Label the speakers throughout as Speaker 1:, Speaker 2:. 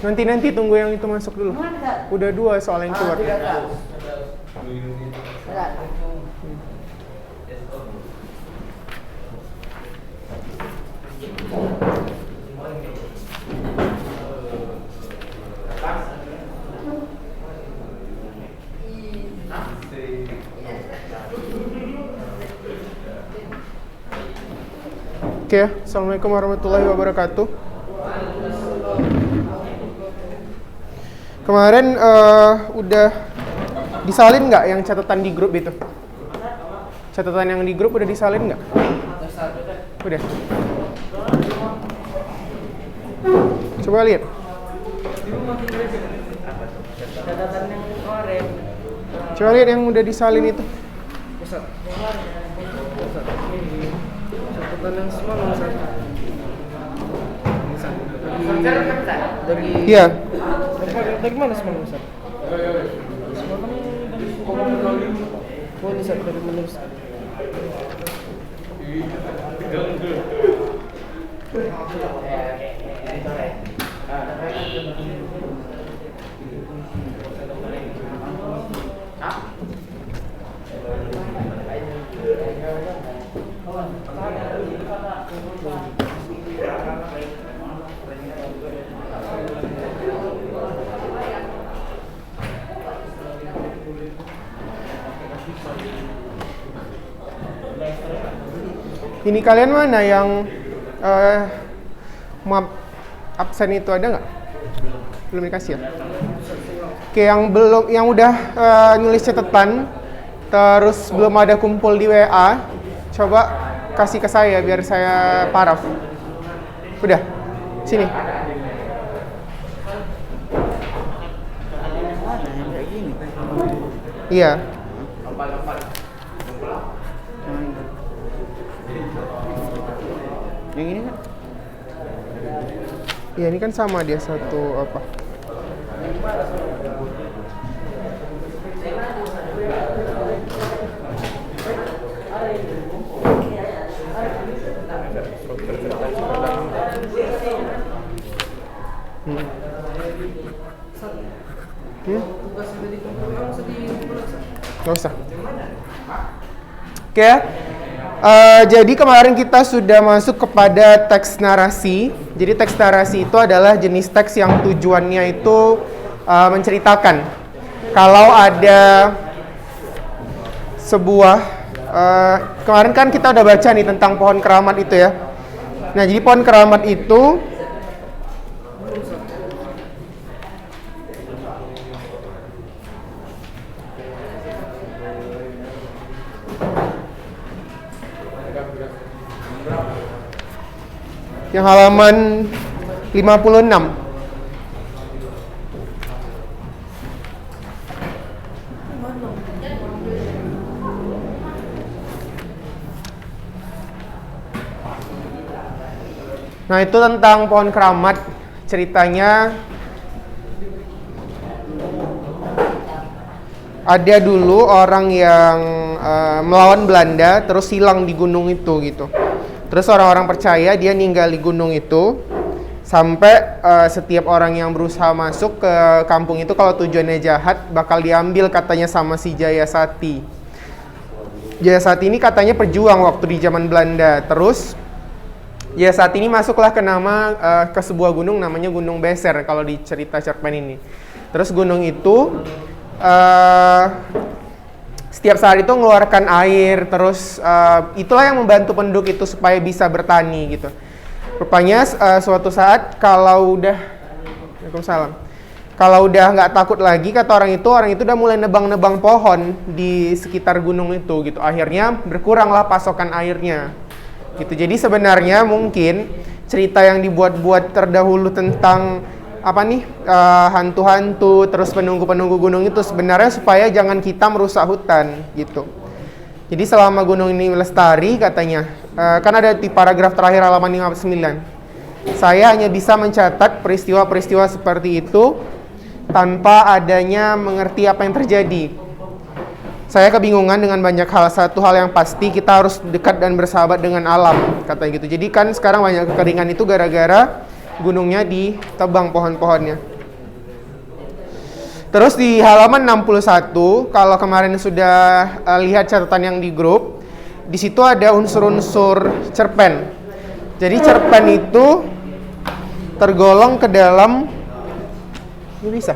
Speaker 1: Nanti tunggu yang itu masuk dulu. Udah 2 soal yang keluar. Oke, Assalamualaikum warahmatullahi wabarakatuh. Kemarin udah disalin nggak yang catatan di grup itu? Catatan yang di grup udah disalin nggak? Udah. Coba lihat. Coba lihat yang udah disalin itu. Catatan yang semalam dari iya. Dari mana semalam Ustaz? Semalam dari oh ini Ustaz dari menulis. Ini kalian mana yang maaf absen itu ada nggak? Belum dikasih ya? Oke, yang udah nulis catatan terus belum ada kumpul di WA, coba kasih ke saya biar saya paraf. Udah, sini. Iya. Yang ini kan? Iya, ini kan sama dia satu apa? Nggak usah. Oke. Jadi kemarin kita sudah masuk kepada teks narasi. Jadi teks narasi itu adalah jenis teks yang tujuannya itu menceritakan kalau ada sebuah kemarin kan kita udah baca nih tentang pohon keramat itu ya. Nah, jadi pohon keramat itu yang halaman 56. Nah, itu tentang pohon keramat. Ceritanya ada dulu orang yang melawan Belanda terus hilang di gunung itu gitu. Terus orang-orang percaya dia ninggal di gunung itu sampai setiap orang yang berusaha masuk ke kampung itu kalau tujuannya jahat bakal diambil katanya sama si Jayasati. Jayasati ini katanya pejuang waktu di zaman Belanda. Terus Jayasati ini masuklah ke sebuah gunung namanya Gunung Beser kalau di cerita cerpen ini. Terus gunung itu setiap saat itu mengeluarkan air, terus itulah yang membantu penduduk itu supaya bisa bertani gitu. Rupanya suatu saat kalau udah nggak takut lagi kata orang itu udah mulai nebang-nebang pohon di sekitar gunung itu gitu. Akhirnya berkuranglah pasokan airnya gitu. Jadi sebenarnya mungkin cerita yang dibuat-buat terdahulu tentang hantu-hantu terus penunggu-penunggu gunung itu sebenarnya supaya jangan kita merusak hutan gitu. Jadi selama gunung ini lestari katanya, kan ada di paragraf terakhir halaman 59. Saya hanya bisa mencatat peristiwa-peristiwa seperti itu tanpa adanya mengerti apa yang terjadi. Saya kebingungan dengan banyak hal. Satu hal yang pasti, kita harus dekat dan bersahabat dengan alam, katanya gitu. Jadi kan sekarang banyak kekeringan itu gara-gara gunungnya ditebang pohon-pohonnya. Terus di halaman 61, kalau kemarin sudah lihat catatan yang di grup, di situ ada unsur-unsur cerpen. Jadi cerpen itu tergolong ke dalam, ini bisa.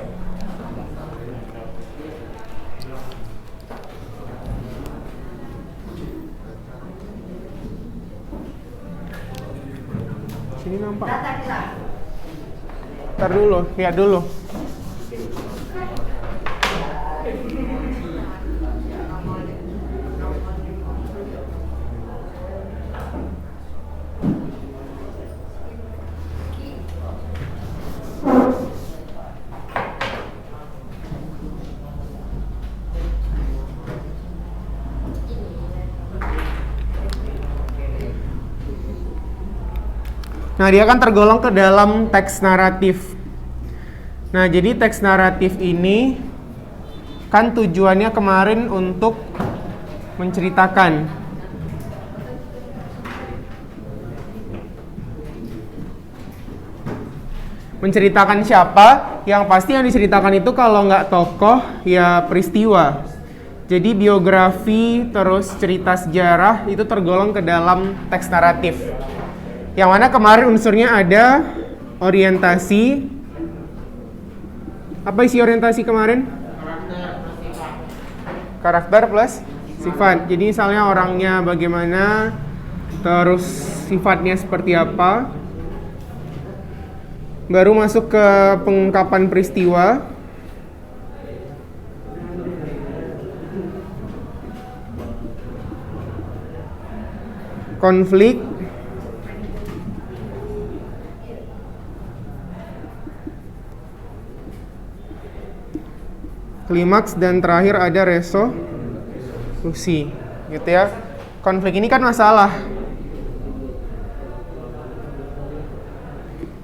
Speaker 1: Sini nampak. Ntar dulu, lihat dulu. Nah, dia kan tergolong ke dalam teks naratif. Nah, jadi teks naratif ini kan tujuannya kemarin untuk menceritakan. Menceritakan siapa? Yang pasti yang diceritakan itu kalau nggak tokoh, ya peristiwa. Jadi biografi, terus cerita sejarah, itu tergolong ke dalam teks naratif. Yang mana kemarin unsurnya ada orientasi. Apa isi orientasi kemarin? Karakter plus sifat. Jadi misalnya orangnya bagaimana, terus sifatnya seperti apa. Baru masuk ke pengungkapan peristiwa. Konflik. Klimaks, dan terakhir ada resolusi, gitu ya. Konflik ini kan masalah.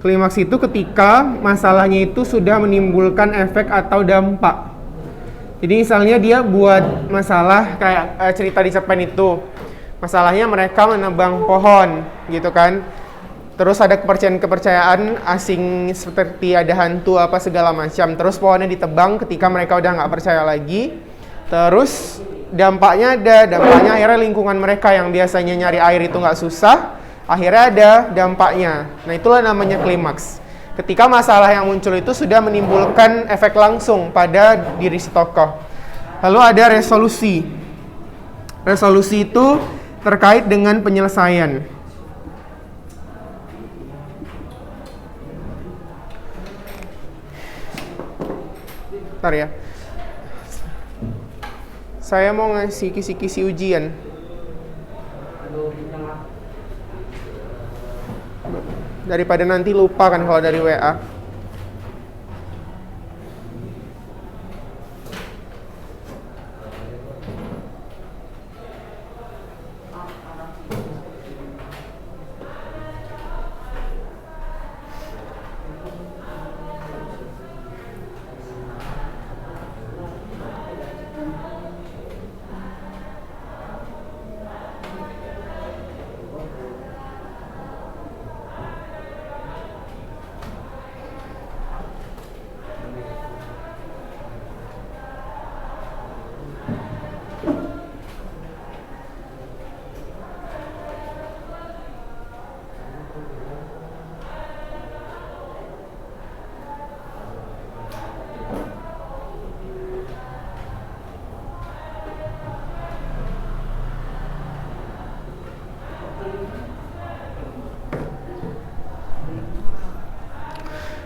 Speaker 1: Klimaks itu ketika masalahnya itu sudah menimbulkan efek atau dampak. Jadi misalnya dia buat masalah kayak cerita di cerpen itu. Masalahnya mereka menebang pohon, gitu kan. Terus ada kepercayaan asing seperti ada hantu apa segala macam. Terus pohonnya ditebang ketika mereka udah nggak percaya lagi. Terus dampaknya akhirnya lingkungan mereka yang biasanya nyari air itu nggak susah, akhirnya ada dampaknya. Nah, itulah namanya klimaks. Ketika masalah yang muncul itu sudah menimbulkan efek langsung pada diri si tokoh. Lalu ada resolusi. Resolusi itu terkait dengan penyelesaian. Bentar ya. Saya mau ngasih kisi-kisi ujian. Daripada nanti lupa kan kalau dari WA.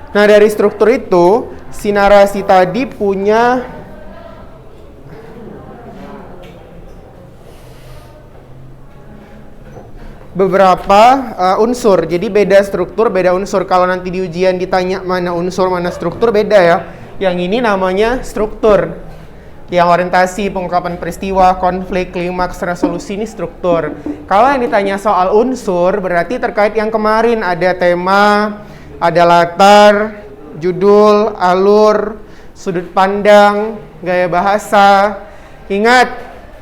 Speaker 1: Nah, dari struktur itu, si narasi tadi punya beberapa unsur. Jadi beda struktur, beda unsur. Kalau nanti di ujian ditanya mana unsur, mana struktur, beda ya. Yang ini namanya struktur. Yang orientasi, pengungkapan peristiwa, konflik, klimaks, resolusi, ini struktur. Kalau yang ditanya soal unsur, berarti terkait yang kemarin. Ada tema, ada latar, judul, alur, sudut pandang, gaya bahasa. Ingat,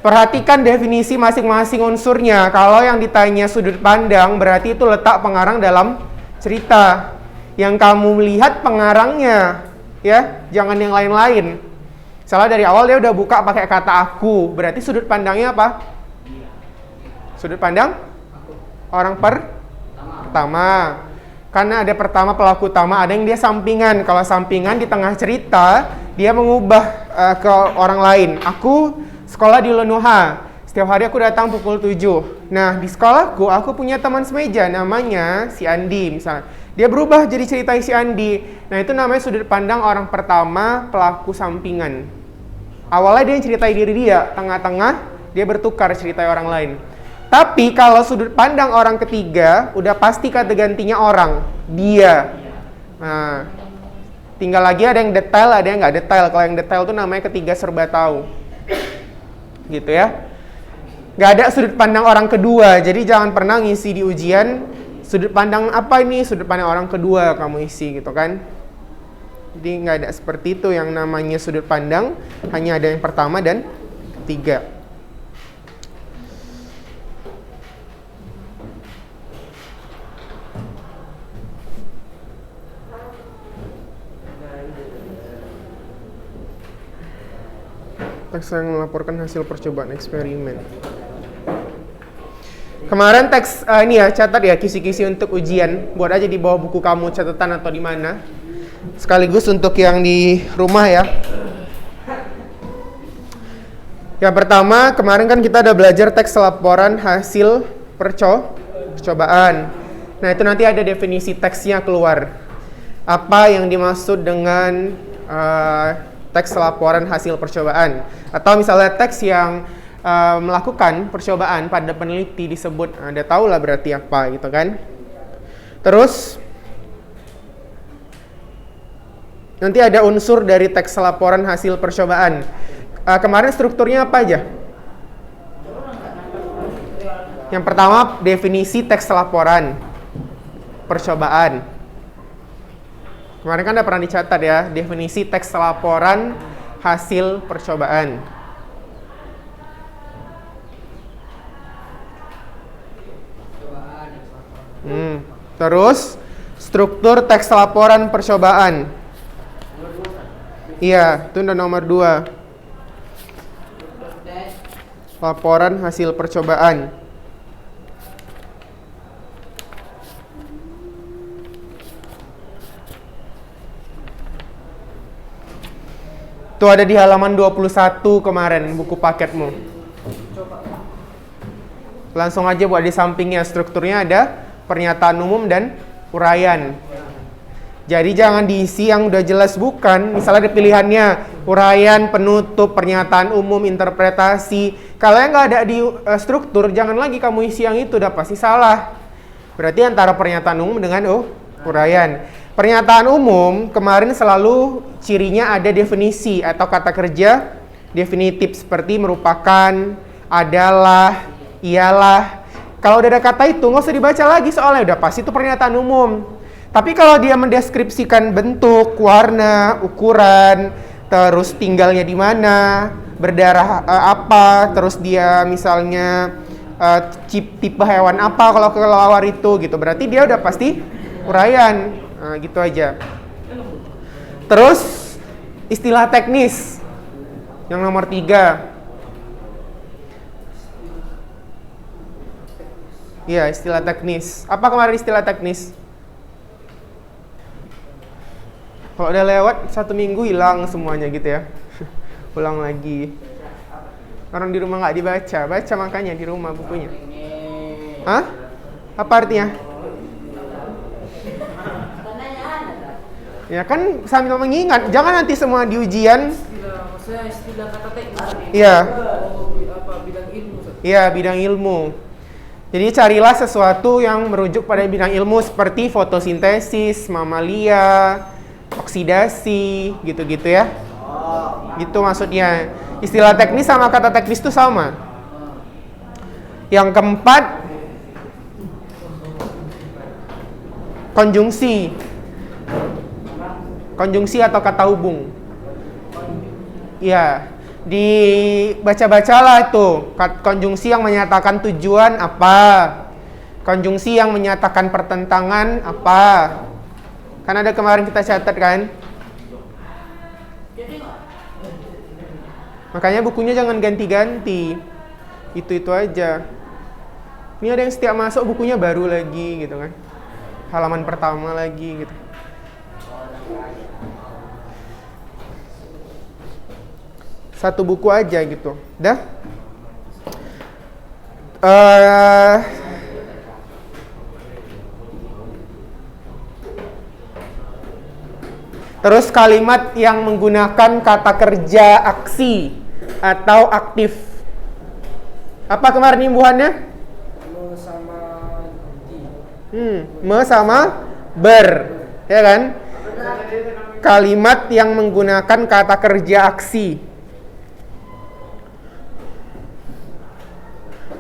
Speaker 1: perhatikan definisi masing-masing unsurnya. Kalau yang ditanya sudut pandang, berarti itu letak pengarang dalam cerita. Yang kamu lihat pengarangnya, ya, jangan yang lain-lain. Salah dari awal dia udah buka pakai kata aku, berarti sudut pandangnya apa? Sudut pandang orang pertama. Karena ada pertama pelaku utama, ada yang dia sampingan. Kalau sampingan di tengah cerita, dia mengubah ke orang lain. Aku sekolah di Lenoha. Setiap hari aku datang pukul 7. Nah, di sekolahku aku punya teman semeja namanya si Andi misalnya. Dia berubah jadi cerita si Andi. Nah, itu namanya sudut pandang orang pertama pelaku sampingan. Awalnya dia yang ceritain diri dia, tengah-tengah dia bertukar ceritain orang lain. Tapi kalau sudut pandang orang ketiga, udah pasti kata gantinya orang, dia. Nah, tinggal lagi ada yang detail, ada yang nggak detail. Kalau yang detail tuh namanya ketiga serba tahu. Gitu ya. Nggak ada sudut pandang orang kedua, jadi jangan pernah ngisi di ujian sudut pandang apa ini, sudut pandang orang kedua kamu isi gitu kan. Jadi nggak ada seperti itu yang namanya sudut pandang, hanya ada yang pertama dan ketiga. Teks yang melaporkan hasil percobaan eksperimen. Kemarin teks ini ya, catat ya kisi-kisi untuk ujian. Buat aja di bawah buku kamu catatan atau di mana. Sekaligus untuk yang di rumah ya. Yang pertama, kemarin kan kita udah belajar teks laporan hasil percobaan. Nah, itu nanti ada definisi teksnya keluar. Apa yang dimaksud dengan teks laporan hasil percobaan, atau misalnya teks yang melakukan percobaan pada peneliti disebut, Anda tahu lah berarti apa gitu kan. Terus nanti ada unsur dari teks laporan hasil percobaan. Kemarin strukturnya apa aja? Yang pertama definisi teks laporan percobaan. Kemarin kan udah pernah dicatat ya, definisi teks laporan hasil percobaan. Terus struktur teks laporan percobaan. Iya, itu udah nomor 2. Laporan hasil percobaan. Itu ada di halaman 21 kemarin buku paketmu. Langsung aja buat di sampingnya, strukturnya ada pernyataan umum dan uraian. Jadi jangan diisi yang udah jelas bukan. Misalnya ada pilihannya uraian, penutup, pernyataan umum, interpretasi. Kalau yang nggak ada di struktur, jangan lagi kamu isi yang itu, udah pasti salah. Berarti antara pernyataan umum dengan uraian. Pernyataan umum kemarin selalu cirinya ada definisi atau kata kerja definitif seperti merupakan, adalah, ialah. Kalau udah ada kata itu nggak usah dibaca lagi soalnya udah pasti itu pernyataan umum. Tapi kalau dia mendeskripsikan bentuk, warna, ukuran, terus tinggalnya di mana, berdarah apa, terus dia misalnya tipe hewan apa kalau kelelawar itu gitu, berarti dia udah pasti uraian. Nah, gitu aja. Terus istilah teknis yang nomor 3. Iya, istilah teknis. Apa kemarin istilah teknis? Kalau udah lewat 1 minggu hilang semuanya gitu ya. Ulang lagi. Orang di rumah nggak dibaca, baca makanya di rumah bukunya. Hah? Apa artinya? Ya kan sambil mengingat, jangan nanti semua di ujian.
Speaker 2: Istilah kata teknis.
Speaker 1: Iya.
Speaker 2: Bidang ilmu.
Speaker 1: Iya, bidang ilmu. Jadi carilah sesuatu yang merujuk pada bidang ilmu seperti fotosintesis, mamalia, oksidasi, gitu-gitu ya. Gitu maksudnya. Istilah teknis sama kata teknis itu sama. Yang keempat, konjungsi. Konjungsi atau kata hubung. Ya, dibaca-bacalah itu. Konjungsi yang menyatakan tujuan apa? Konjungsi yang menyatakan pertentangan apa? Kan ada kemarin kita catat kan? Makanya bukunya jangan ganti-ganti. Itu aja. Ini ada yang setiap masuk bukunya baru lagi gitu kan. Halaman pertama lagi gitu. Satu buku aja gitu. Dah? Terus kalimat yang menggunakan kata kerja aksi atau aktif. Apa kemarin imbuhannya?
Speaker 2: Me sama di.
Speaker 1: Me sama ber, ya kan? Kalimat yang menggunakan kata kerja aksi.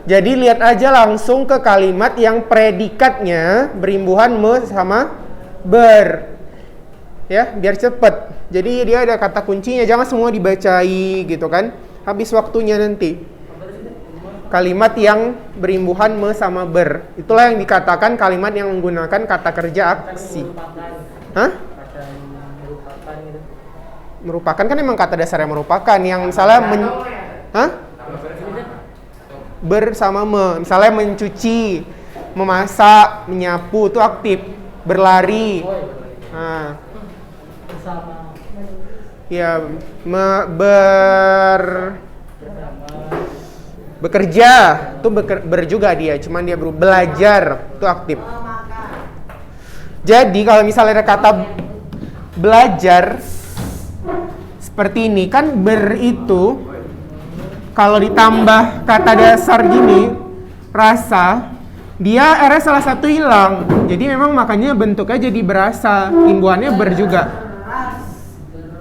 Speaker 1: Jadi lihat aja langsung ke kalimat yang predikatnya berimbuhan me sama ber. Ya, biar cepet. Jadi dia ada kata kuncinya, jangan semua dibacai gitu kan. Habis waktunya nanti. Kalimat yang berimbuhan me sama ber. Itulah yang dikatakan kalimat yang menggunakan kata kerja aksi. Hah?
Speaker 2: Kata merupakan gitu.
Speaker 1: Merupakan kan emang kata dasarnya merupakan. Yang misalnya hah? Ber sama me. Misalnya mencuci, memasak, menyapu itu aktif. Berlari. Nah.
Speaker 2: Bersama.
Speaker 1: Ya, bekerja itu ber juga dia, cuman dia belajar itu aktif. Jadi kalau misalnya ada kata belajar seperti ini kan ber itu kalau ditambah kata dasar gini rasa dia R salah satu hilang. Jadi memang makanya bentuknya jadi berasa, imbuhannya ber juga.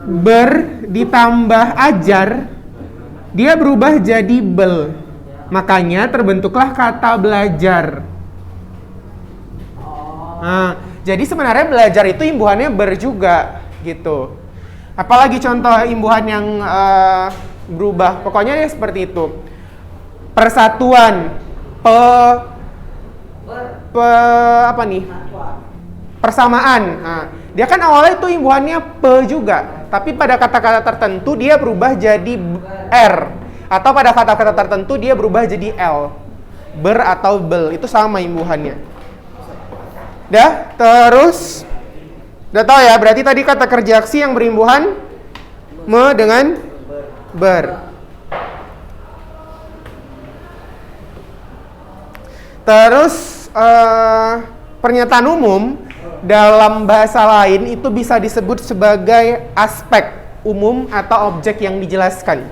Speaker 1: Ber ditambah ajar dia berubah jadi bel. Makanya terbentuklah kata belajar. Nah, jadi sebenarnya belajar itu imbuhannya ber juga gitu. Apalagi contoh imbuhan yang berubah. Pokoknya dia seperti itu. Persatuan, apa nih? Persamaan. Nah, dia kan awalnya itu imbuhannya pe juga, tapi pada kata-kata tertentu dia berubah jadi r, atau pada kata-kata tertentu dia berubah jadi l. Ber atau bel itu sama imbuhannya. Dah, terus udah tahu ya, berarti tadi kata kerja aksi yang berimbuhan me dengan ber. Terus pernyataan umum dalam bahasa lain itu bisa disebut sebagai aspek umum atau objek yang dijelaskan.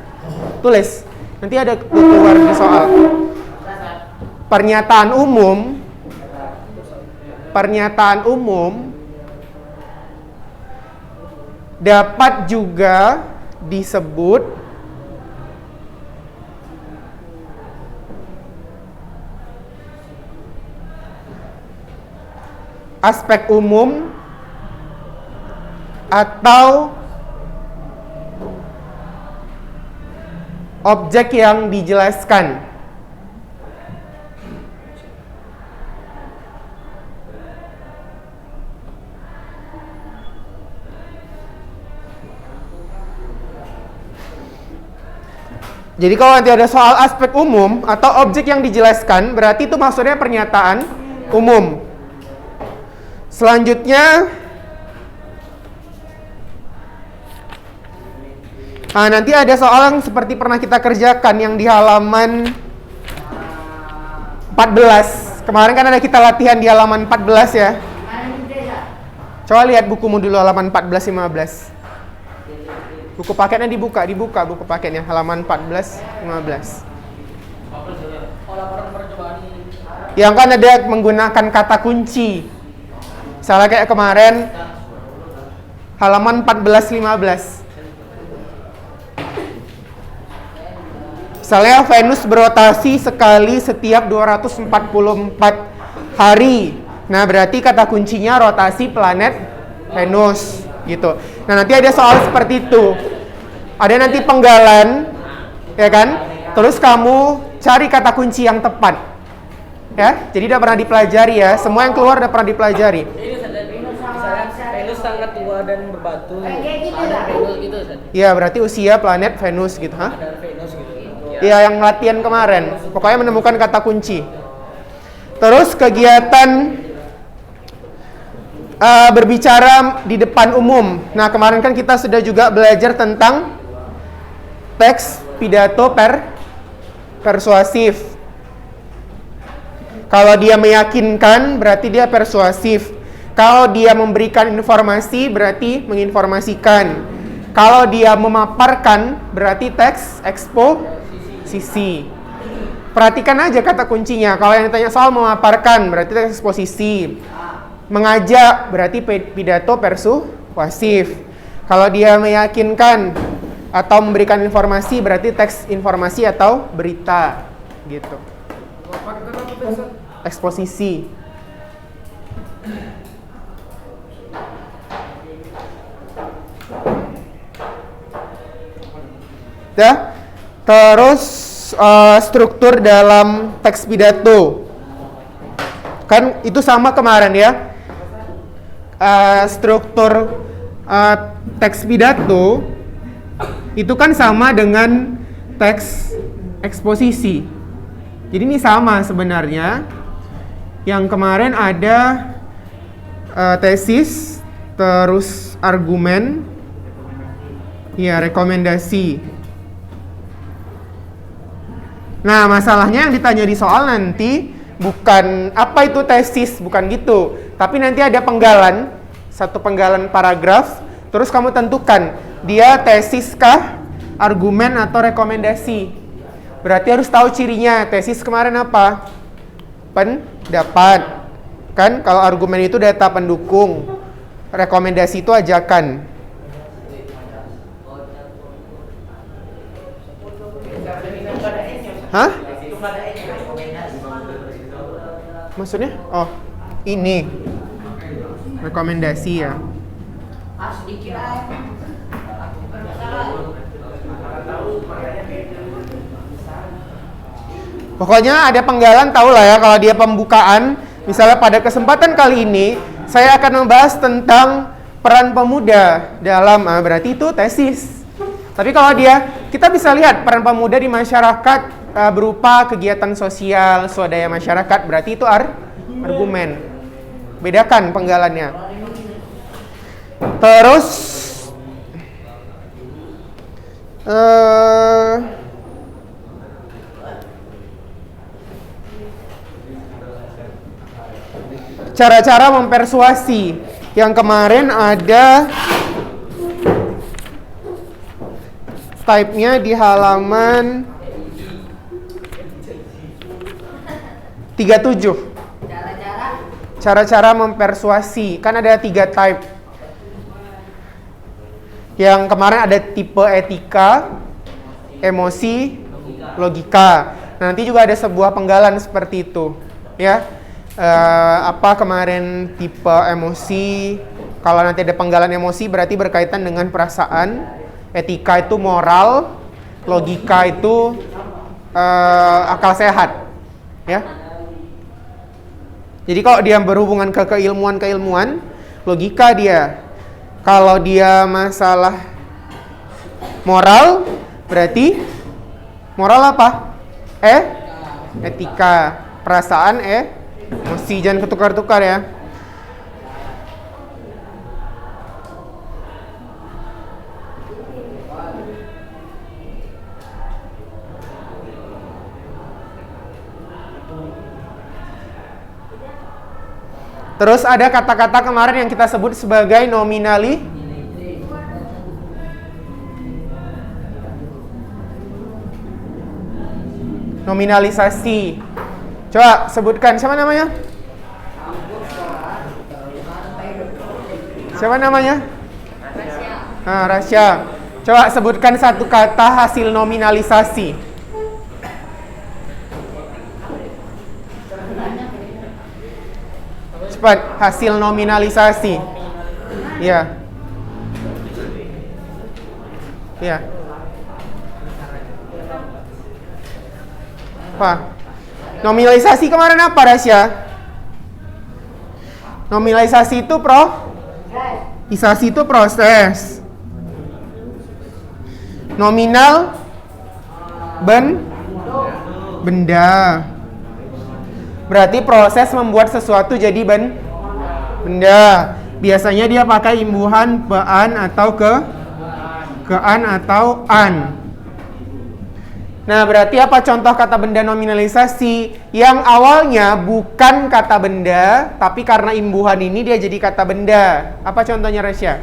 Speaker 1: Tulis, nanti ada keluar di soal. Pernyataan umum dapat juga disebut aspek umum atau objek yang dijelaskan. Jadi kalau nanti ada soal aspek umum atau objek yang dijelaskan, berarti itu maksudnya pernyataan umum. Selanjutnya, nanti ada soal yang seperti pernah kita kerjakan yang di halaman 14. Kemarin kan ada kita latihan di halaman 14 ya. Coba lihat bukumu dulu halaman 14-15. Buku paketnya dibuka buku paketnya halaman 14-15. Yang kan ada menggunakan kata kunci. Misalnya kayak kemarin halaman 14-15. Misalnya Venus berotasi sekali setiap 244 hari. Nah, berarti kata kuncinya rotasi planet Venus gitu. Nah, nanti ada soal seperti itu. Ada nanti penggalan, ya kan? Terus kamu cari kata kunci yang tepat. Ya, jadi udah pernah dipelajari ya. Semua yang keluar udah pernah dipelajari.
Speaker 2: Venus sangat tua dan berbatu. Ada Venus gitu, Ustaz.
Speaker 1: Iya, berarti usia planet Venus gitu, ha?
Speaker 2: Ada Venus gitu.
Speaker 1: Iya, yang latihan kemarin. Pokoknya menemukan kata kunci. Terus kegiatan berbicara di depan umum. Nah, kemarin kan kita sudah juga belajar tentang teks pidato persuasif. Kalau dia meyakinkan, berarti dia persuasif. Kalau dia memberikan informasi, berarti menginformasikan. Kalau dia memaparkan, berarti teks eksposisi. Perhatikan aja kata kuncinya. Kalau yang ditanya soal memaparkan, berarti teks eksposisi. Mengajak, berarti pidato persuasif. Kalau dia meyakinkan atau memberikan informasi, berarti teks informasi atau berita. Gitu. Eksposisi. Ya. Terus struktur dalam teks pidato. Kan itu sama kemarin ya. Struktur teks pidato itu kan sama dengan teks eksposisi. Jadi ini sama sebenarnya. Yang kemarin ada tesis, terus argumen, ya rekomendasi. Nah, masalahnya yang ditanya di soal nanti bukan apa itu tesis, bukan gitu. Tapi nanti ada penggalan, satu penggalan paragraf, terus kamu tentukan dia tesis kah, argumen atau rekomendasi. Berarti harus tahu cirinya. Tesis kemarin apa? Pendapat. Kan kalau argumen itu data pendukung, rekomendasi itu ajakan. Hah? Maksudnya? Oh, ini rekomendasi ya. Pokoknya ada penggalan, tahu lah ya kalau dia pembukaan. Misalnya pada kesempatan kali ini saya akan membahas tentang peran pemuda dalam, berarti itu tesis. Tapi kalau kita bisa lihat peran pemuda di masyarakat berupa kegiatan sosial, swadaya masyarakat, berarti itu argumen. Bedakan penggalannya. Terus cara-cara mempersuasi. Yang kemarin ada type-nya di halaman 37. Cara-cara mempersuasi. Kan ada 3 type. Yang kemarin ada tipe etika, emosi, logika. Nanti juga ada sebuah penggalan seperti itu, ya. Apa kemarin tipe emosi? Kalau nanti ada penggalan emosi berarti berkaitan dengan perasaan. Etika itu moral, logika itu akal sehat, ya. Jadi kalau dia berhubungan ke keilmuan, logika dia. Kalau dia masalah moral, berarti moral apa? Etika. Perasaan, emosi. Jangan ketukar-tukar ya. Terus ada kata-kata kemarin yang kita sebut sebagai nominalisasi. Coba sebutkan, siapa namanya? Siapa namanya? Rasya. Coba sebutkan satu kata hasil nominalisasi. Cepat, hasil nominalisasi. Ya. Ya. Apa? Nominalisasi kemarin apa, Rasya? Nominalisasi itu Isasi itu proses. Nominal benda. Berarti proses membuat sesuatu jadi benda. Biasanya dia pakai imbuhan pean atau kean atau an. Nah, berarti apa contoh kata benda nominalisasi yang awalnya bukan kata benda, tapi karena imbuhan ini dia jadi kata benda. Apa contohnya, Resya?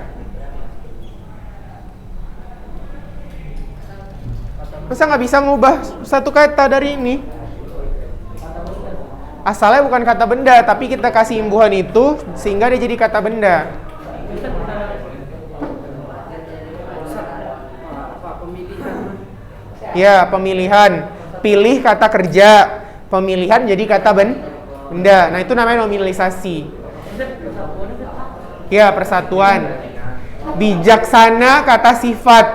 Speaker 1: Masa nggak bisa ngubah satu kata dari ini? Asalnya bukan kata benda, tapi kita kasih imbuhan itu sehingga dia jadi kata benda. Ya, pemilihan. Pilih kata kerja. Pemilihan jadi kata benda. Nah, itu namanya nominalisasi. Ya, persatuan. Bijaksana kata sifat.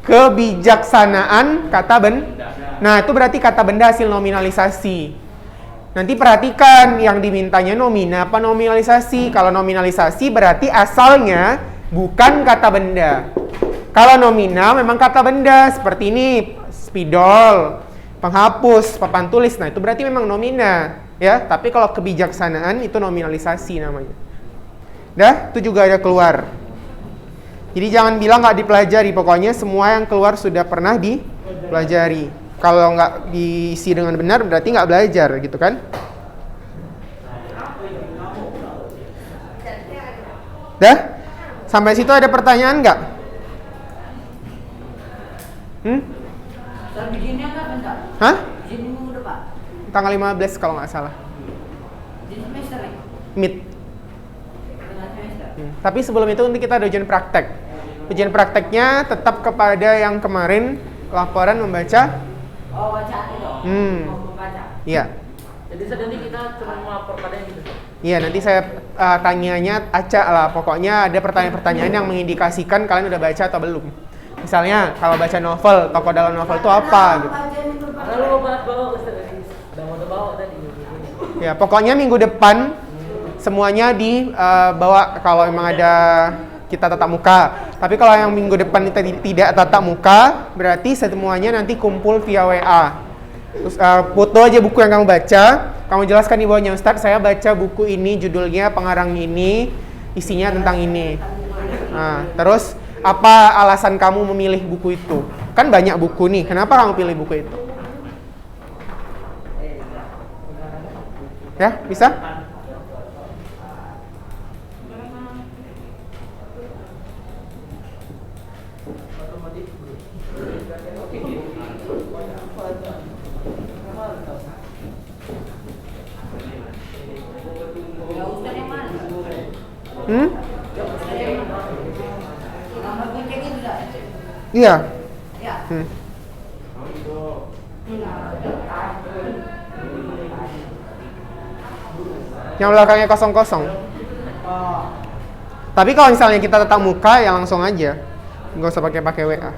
Speaker 1: Kebijaksanaan kata benda. Nah, itu berarti kata benda hasil nominalisasi. Nanti perhatikan yang dimintanya nomina apa nominalisasi. Kalau nominalisasi berarti asalnya bukan kata benda. Kalau nominal memang kata benda seperti ini, spidol, penghapus, papan tulis. Nah, itu berarti memang nomina, ya. Tapi kalau kebijaksanaan itu nominalisasi namanya. Dah, itu juga ada keluar. Jadi jangan bilang nggak dipelajari. Pokoknya semua yang keluar sudah pernah dipelajari. Kalau nggak diisi dengan benar berarti nggak belajar, gitu kan? Dah? Sampai situ ada pertanyaan nggak?
Speaker 3: Bikinnya nggak bentar?
Speaker 1: Hah?
Speaker 3: Bikin minggu depan?
Speaker 1: Tanggal 15 kalau nggak salah.
Speaker 3: Di semester ya?
Speaker 1: Mid.
Speaker 3: Tengah semester?
Speaker 1: Tapi sebelum itu nanti kita ada ujian praktek. Ujian prakteknya tetap kepada yang kemarin laporan membaca.
Speaker 3: Oh, bacaan itu? Mau membaca?
Speaker 1: Iya.
Speaker 2: Jadi nanti kita cuma melaporkannya gitu.
Speaker 1: Iya, nanti saya tanyanya acak lah. Pokoknya ada pertanyaan-pertanyaan yang mengindikasikan kalian udah baca atau belum. Misalnya, kalau baca novel, tokoh dalam novel itu apa gitu.
Speaker 2: Lalu bawa Ustaz tadi. Udah mau bawa tadi.
Speaker 1: Ya, pokoknya minggu depan semuanya dibawa kalau memang ada kita tatap muka. Tapi kalau yang minggu depan kita tidak tatap muka, berarti semuanya nanti kumpul via WA. Terus foto aja buku yang kamu baca, kamu jelaskan di bawahnya, Ustaz, saya baca buku ini, judulnya, pengarang ini, isinya tentang ini. Nah, terus apa alasan kamu memilih buku itu? Kan banyak buku nih, kenapa kamu pilih buku itu? Ya, bisa? Iya. Yang belakangnya kosong-kosong. Tapi kalau misalnya kita tatap muka ya langsung aja, nggak usah pakai WA.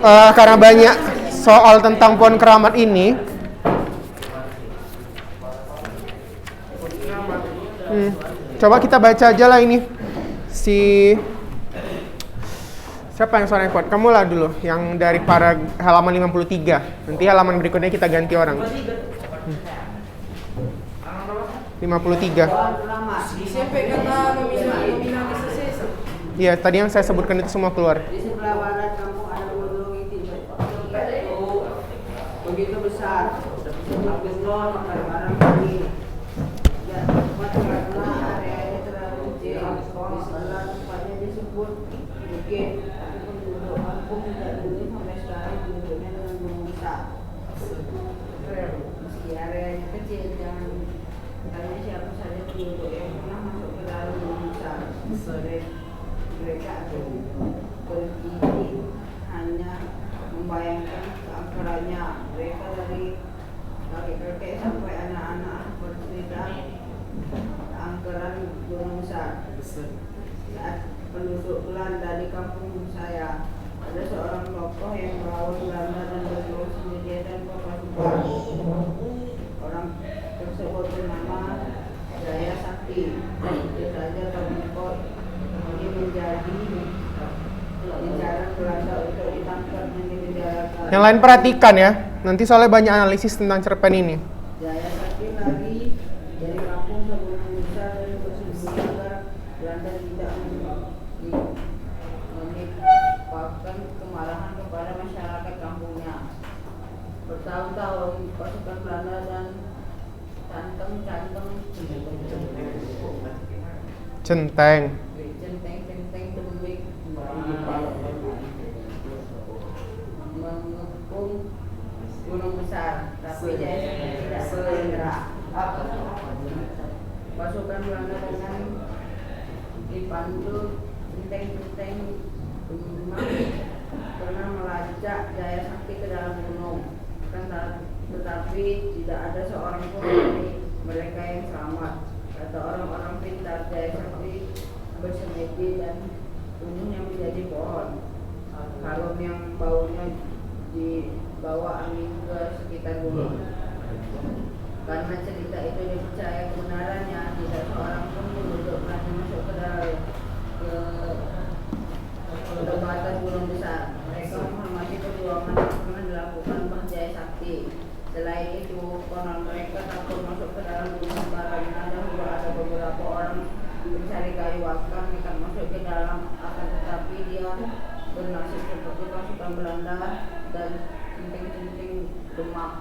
Speaker 1: Karena banyak soal tentang pohon keramat ini, coba kita baca aja lah ini. Siapa yang suaranya kuat? Kamu lah dulu, yang dari halaman 53. Nanti halaman berikutnya kita ganti orang. 53.
Speaker 3: Siapa kata nominalisasi sesa?
Speaker 1: Iya, tadi yang saya sebutkan itu semua keluar.
Speaker 3: Di sebelah barat kampung ada gunung itu. Begitu besar. Habis nol makan barang lagi. Ya, karena areanya terlalu kecil. Di sebelah tempatnya disebut bukit. Tapi penduduk kampung tidak dulu sampai sekarang penduduknya dengan gunung besar. Meski areanya kecil, jangan tanya siapa saja penduduk yang pernah masuk ke dalam gunung besar. Mereka bergigi hanya membayangkan keangkerannya. Mereka dari kakek-kakek sampai anak-anak bercerita keangkeran gunung besar. Saat penduduk Belanda di kampung saya, ada seorang tokoh yang melawan Belanda dan berjuang sendirian tanpa pasukan. Orang tersebut bernama Jaya Sakti. Dia saja termikot ini menjadi incaran Belanda untuk ditangkap dan dipenjarakan.
Speaker 1: Yang lain perhatikan ya, nanti soalnya banyak analisis tentang cerpen ini.
Speaker 3: Jaya Sakti lagi dari kampung sebelum besar dan bersembunyi agar Belanda tidak menimpakan kemarahan kepada masyarakat kampungnya. Bertahun-tahun pasukan Belanda dan
Speaker 1: Centeng.
Speaker 3: Centeng tembik mengepung gunung besar, tapi Jaya Sakti tidak pernah menyerah. Pasukan Belanda dengan dipandu centeng-centeng pernah melacak Jaya Sakti ke dalam gunung. Tetapi tidak ada seorang pun dari mereka yang selamat. Kata orang-orang pintar, Jaya Sakti bersemedi dan tubuhnya menjadi pohon. Harum yang baunya dibawa angin ke sekitar gunung. Karena cerita itu dipercaya kebenarannya, tidak seorang pun penduduk berani masuk ke dalam perdebatan gunung besar. Mereka menghormati perjuangan yang pernah dilakukan Mbah Jaya Sakti. Selain itu, konon mereka takut masuk ke dalam gunung karena dahulu ada beberapa orang mencari kayu bakar nekat masuk ke dalam, akan tetapi dia bernasib seperti pasukan Belanda dan centeng-centeng Demak.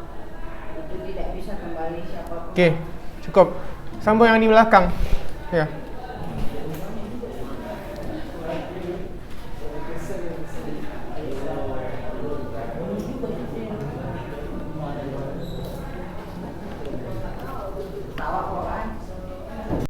Speaker 3: Itu tidak bisa kembali siapapun.
Speaker 1: Oke, cukup. Sambung yang di belakang. Ya.